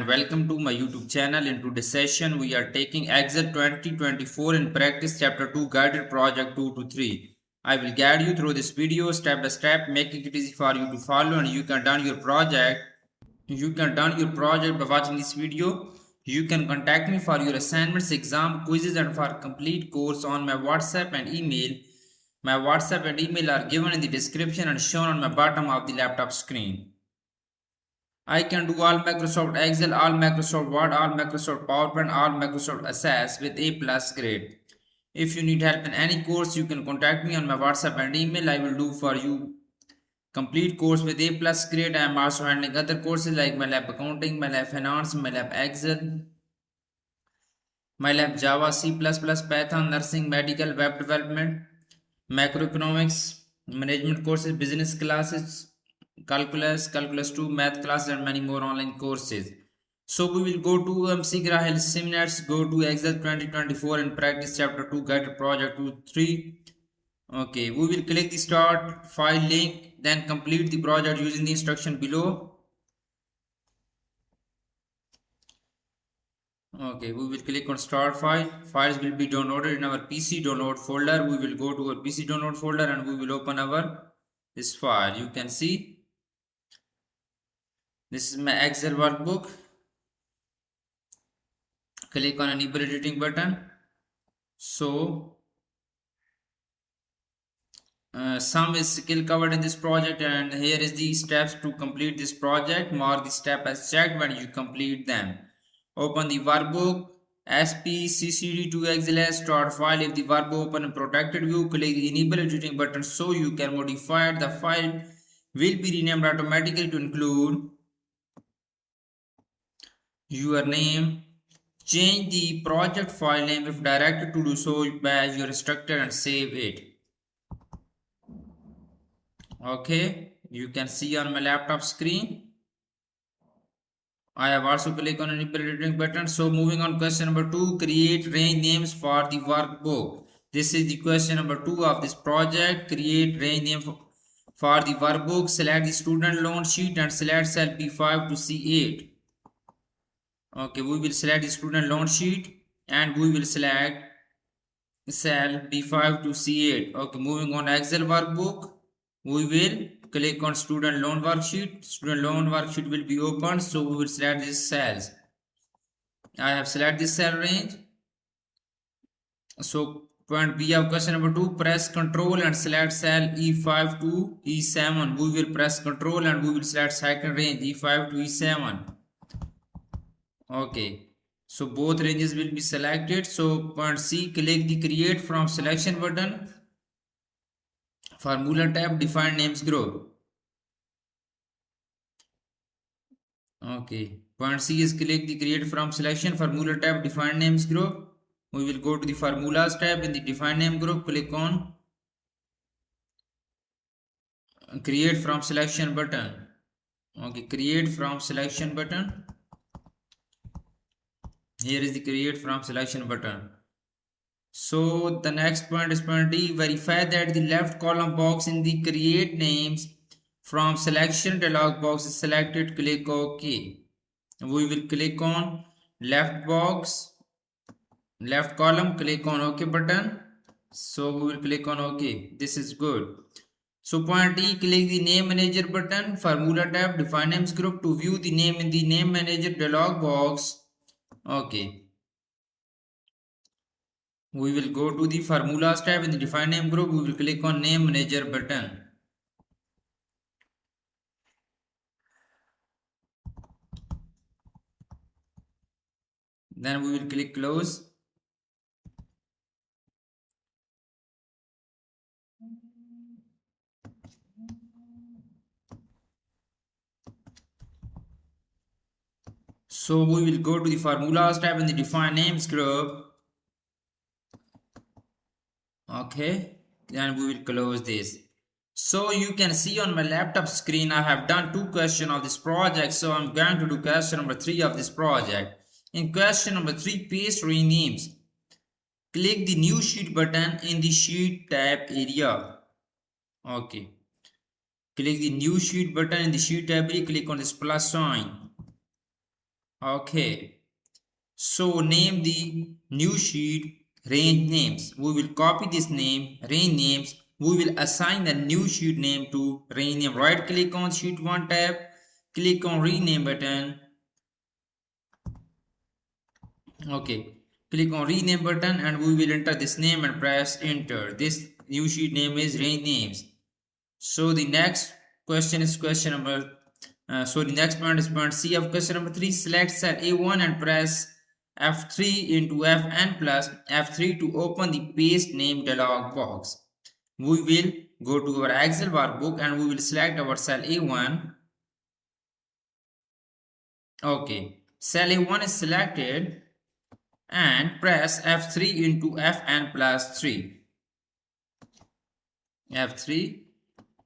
and welcome to my YouTube channel. In today's session, we are taking Excel 2024 in practice chapter 2 guided project 2 to 3. I will guide you through this video step by step, making it easy for you to follow, and you can done your project. You can done your project by watching this video. You can contact me for your assignments, exam, quizzes, and for complete course on my WhatsApp and email. My WhatsApp and email are given in the description and shown on my bottom of the laptop screen. I can do all Microsoft Excel, all Microsoft Word, all Microsoft PowerPoint, all Microsoft Access with A plus grade. If you need help in any course, you can contact me on my WhatsApp and email. I will do for you complete course with A plus grade. I am also handling other courses like MyLab Accounting, MyLab Finance, MyLab Excel, MyLab Java, C++, Python, Nursing, Medical, Web Development, Macroeconomics, Management courses, Business classes, calculus 2, math classes, and many more online courses. So we will go to MC Grahil seminars, go to Excel 2024 and practice chapter 2 guided project 2 3. Okay, we will click the start file link, then complete the project using the instruction below. Okay, we will click on start file. Files will be downloaded in our PC download folder. We will go to our PC download folder and we will open our this file. You can see this is my Excel workbook. Click on enable editing button. So some is skill covered in this project, and here is the steps to complete this project. Mark the step as checked when you complete them. Open the workbook, SPCCD to XLS, start file. If the workbook open in protected view, click the enable editing button so you can modify it. The file will be renamed automatically to include your name. Change the project file name if directed to do so by your instructor and save it. Okay, you can see on my laptop screen. I have also clicked on enable editing button. So moving on, question number 2, create range names for the workbook. This is the question number 2 of this project. Create range name for the workbook. Select the student loan sheet and select cell B5 to C8. Okay, we will select the student loan sheet and we will select cell B5 to C8. Okay, moving on, Excel workbook. We will click on student loan worksheet. Student loan worksheet will be opened, so we will select these cells. I have selected this cell range. So point B of question number 2, press Ctrl and select cell E5 to E7. We will press Ctrl and we will select second range E5 to E7. Okay, so both ranges will be selected. So point C, click the create from selection button. Formula tab, define names group. Okay, point C is click the create from selection. Formula tab, define names group. We will go to the formulas tab. In the define name group, click on create from selection button. Okay, create from selection button. Here is the create from selection button. So the next point is point D, verify that the left column box in the create names from selection dialog box is selected. Click OK. We will click on left box, left column, click on OK button. So we will click on OK. This is good. So point E, click the name manager button, formula tab, define names group to view the name in the name manager dialog box. Okay. We will go to the formulas tab. In the define name group, we will click on name manager button. Then we will click close. So we will go to the formulas tab in the define names group. Okay, then we will close this. So you can see on my laptop screen I have done 2 questions of this project. So I'm going to do question number 3 of this project. In question number 3, paste range names. Click the new sheet button in the sheet tab area. Okay, click the new sheet button in the sheet tab area. Click on this plus sign. Okay. So name the new sheet range names. We will copy this name, range names. We will assign the new sheet name to range name. Right click on sheet 1 tab, click on rename button. Okay, click on rename button and we will enter this name and press enter. This new sheet name is range names. So the next question is question number the next point is point C of question number 3. Select cell A1 and press F3 into Fn plus F3 to open the paste name dialog box. We will go to our Excel workbook and we will select our cell A1. Okay, cell A1 is selected and press F3 into Fn plus 3. F3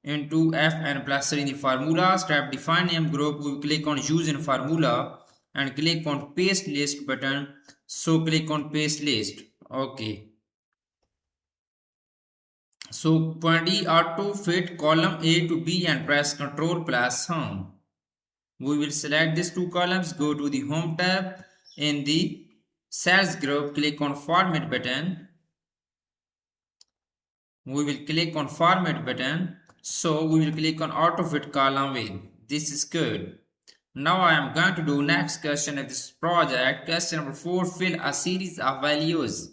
into Fn plus 3 in the formula. Step define name group. We click on use in formula and click on paste list button. So click on paste list. Okay. So point E auto fit column A to B and press Ctrl plus home. We will select these two columns. Go to the home tab. In the cells group, click on format button. We will click on format button. So we will click on auto fit column A. This is good. Now I am going to do next question of this project. Question number 4. Fill a series of values.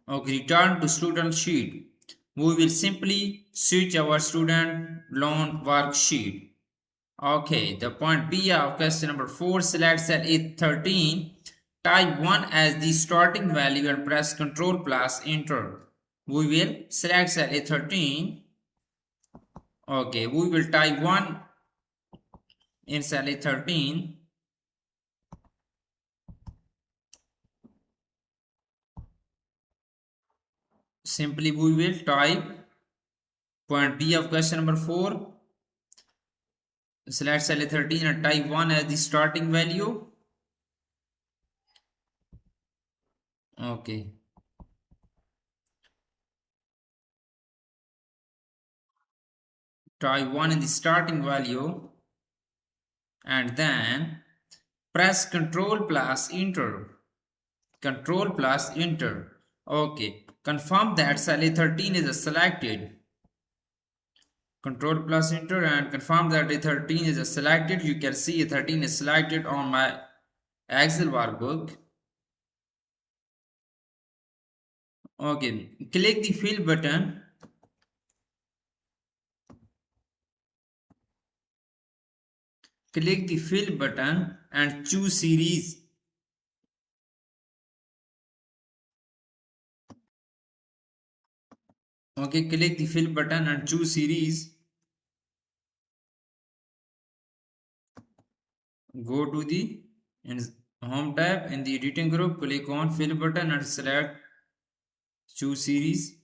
Okay, return to student sheet. We will simply switch our student loan worksheet. Okay, the point B of question number 4. Select cell A13. Type 1 as the starting value and press Ctrl plus enter. We will select cell A13. Okay, we will type 1 in cell A13. Simply we will type point B of question number 4. Select cell A13 and type 1 as the starting value. Okay. Type 1 in the starting value and then press Ctrl plus enter. Control plus enter. Okay. Confirm that cell A13 is selected. Control plus enter and confirm that A13 is selected. You can see A13 is selected on my Excel workbook. Okay. Click the fill button. Click the fill button and choose series. Okay, click the fill button and choose series. Go to the home tab in the editing group, click on fill button and select choose series.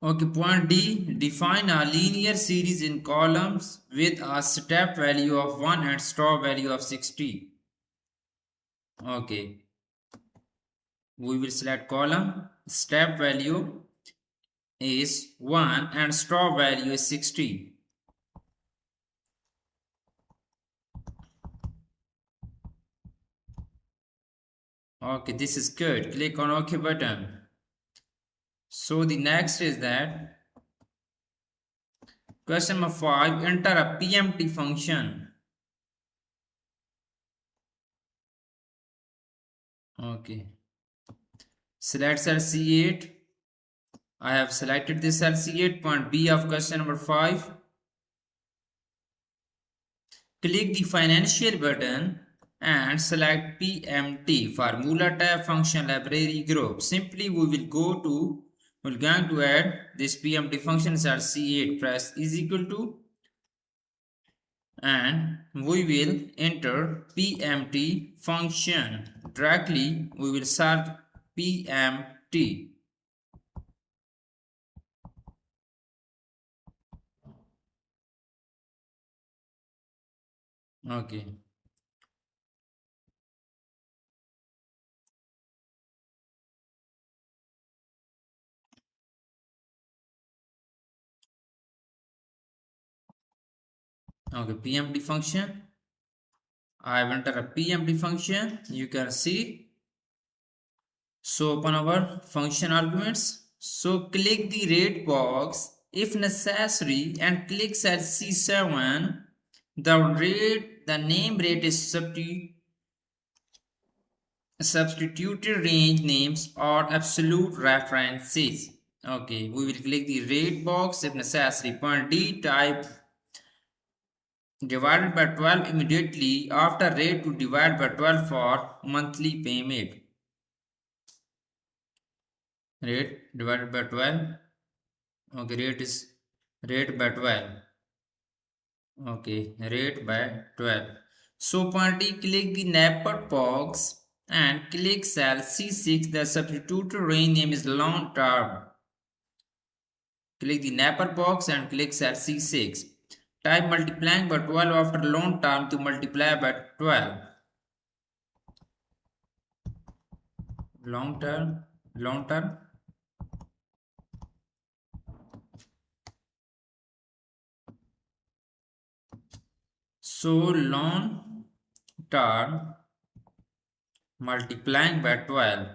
Okay, point D, define a linear series in columns with a step value of 1 and stop value of 60. Okay, we will select column, step value is 1 and stop value is 60. Okay, this is good. Click on OK button. So the next is that question number 5. Enter a PMT function. Okay. Select cell C8. I have selected this cell C8. Point B of question number 5. Click the financial button and select PMT formula tab function library group. Simply we will we're going to add this PMT function cell C8. Press is equal to and we will enter PMT function. Directly we will search PMT. Okay. Okay, PMT function. I have entered a PMT function. You can see. So open our function arguments. So click the rate box if necessary and click cell C7. The name rate is substituted range names or absolute references. Okay, we will click the rate box if necessary. Point D, type divided by 12 immediately after rate to divide by 12 for monthly payment. Rate divided by 12. Okay, rate by 12. Okay, rate by 12. So point D, click the napper box and click cell C6. The substituted range name is long term. Click the napper box and click cell C6. Type multiplying by 12 after long term to multiply by 12. Long term. So long term multiplying by 12.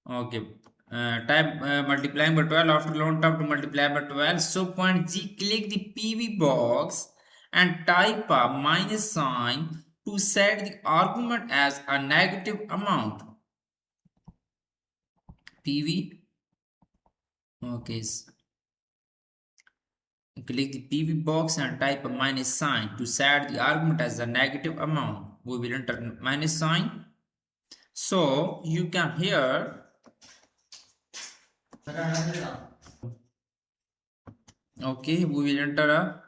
Okay. Type multiplying by 12 after long term to multiply by 12. So point G, click the PV box and type a minus sign to set the argument as a negative amount. PV. Okay. Click the PV box and type a minus sign to set the argument as a negative amount. We will enter minus sign. So you can hear. Okay, we will enter a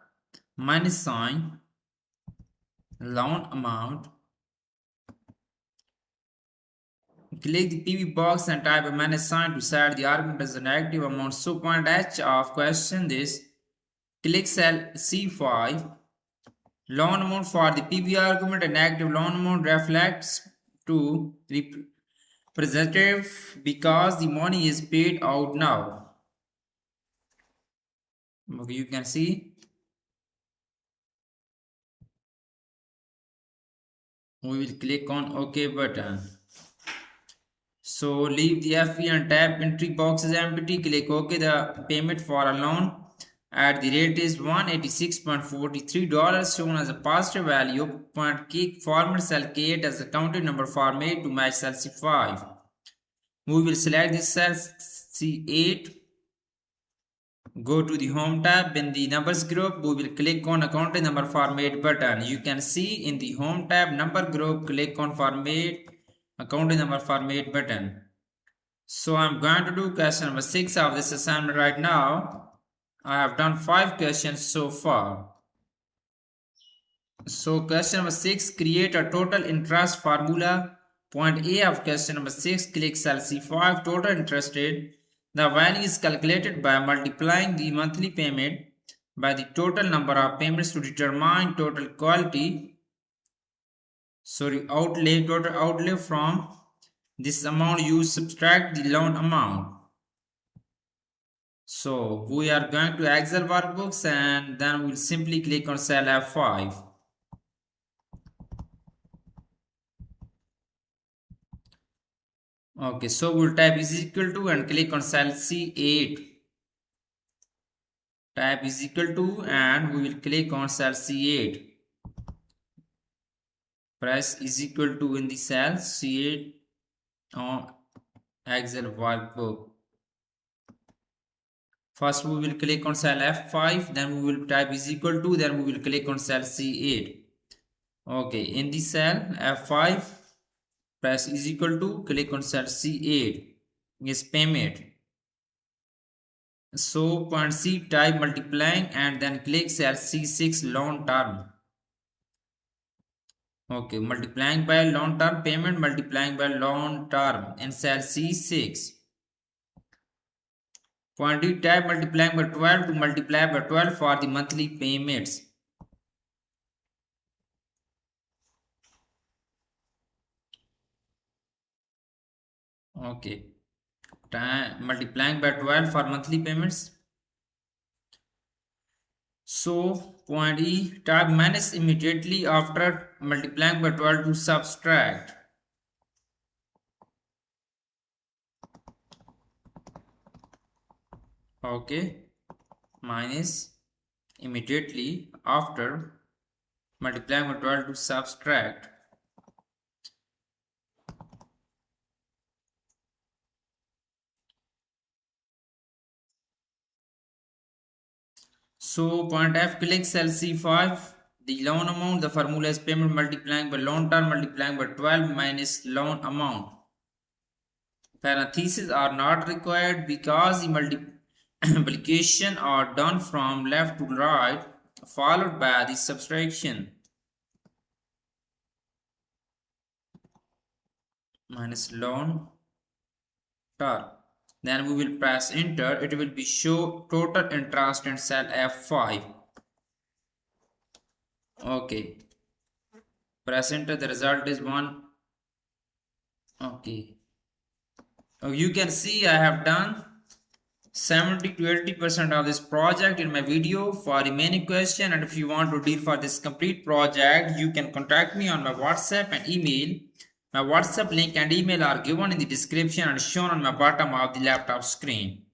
minus sign, loan amount. Click the PV box and type a minus sign to set the argument as a negative amount. So point H of question this. Click cell C5. Loan amount for the PV argument, a negative loan amount reflects to representative because the money is paid out now. Okay, you can see. We will click on OK button. So leave the FE and tab entry box is empty. Click OK. The payment for a loan at the rate is $186.43 shown as a positive value. Point K format cell K8 as a counting number format to match cell C5. We will select this cell C8. Go to the home tab. In the numbers group, we will click on accounting number format button. You can see in the home tab number group, click on format accounting number format button. So I'm going to do question number 6 of this assignment right now. I have done 5 questions so far. So question number 6, create a total interest formula. Point A of question number 6, click cell C5, total interest rate. The value is calculated by multiplying the monthly payment by the total number of payments to determine total total outlay from this amount. You subtract the loan amount. So we are going to Excel workbooks and then we'll simply click on cell F5. Okay, so we'll type is equal to and click on cell C8. Type is equal to and we will click on cell C8. Press is equal to in the cell C8 on Excel workbook. First we will click on cell F5, then we will type is equal to, then we will click on cell C8. Okay, in the cell F5, press is equal to, click on cell C8, is payment. So point C, type multiplying and then click cell C6 long term. Okay, multiplying by long term payment, multiplying by long term in cell C6. Point D, type multiplying by 12 to multiply by 12 for the monthly payments. Okay, multiplying by 12 for monthly payments. So point E, type minus immediately after multiplying by 12 to subtract. Okay, minus immediately after multiplying by 12 to subtract. So point F, click cell C5. The loan amount, the formula is payment multiplying by loan term multiplying by 12 minus loan amount. Parentheses are not required because the multiplication are done from left to right followed by the subtraction. Minus loan term. Then we will press enter. It will be show total interest in cell F5. Okay. Press enter. The result is 1. Okay. You can see I have done 70 to 80% of this project in my video. For remaining question and if you want to deal for this complete project, you can contact me on my WhatsApp and email. My WhatsApp link and email are given in the description and shown on my bottom of the laptop screen.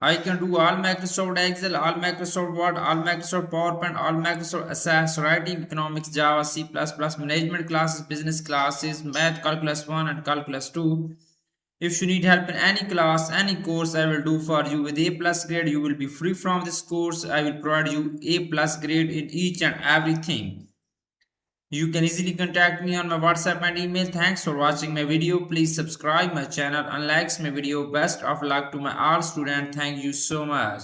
I can do all Microsoft Excel, all Microsoft Word, all Microsoft PowerPoint, all Microsoft Access, writing, economics, Java, C++, management classes, business classes, math, calculus 1 and calculus 2. If you need help in any class, any course, I will do for you with A plus grade. You will be free from this course. I will provide you A plus grade in each and everything. You can easily contact me on my WhatsApp and email. Thanks for watching my video. Please subscribe my channel and likes my video. Best of luck to my all students. Thank you so much.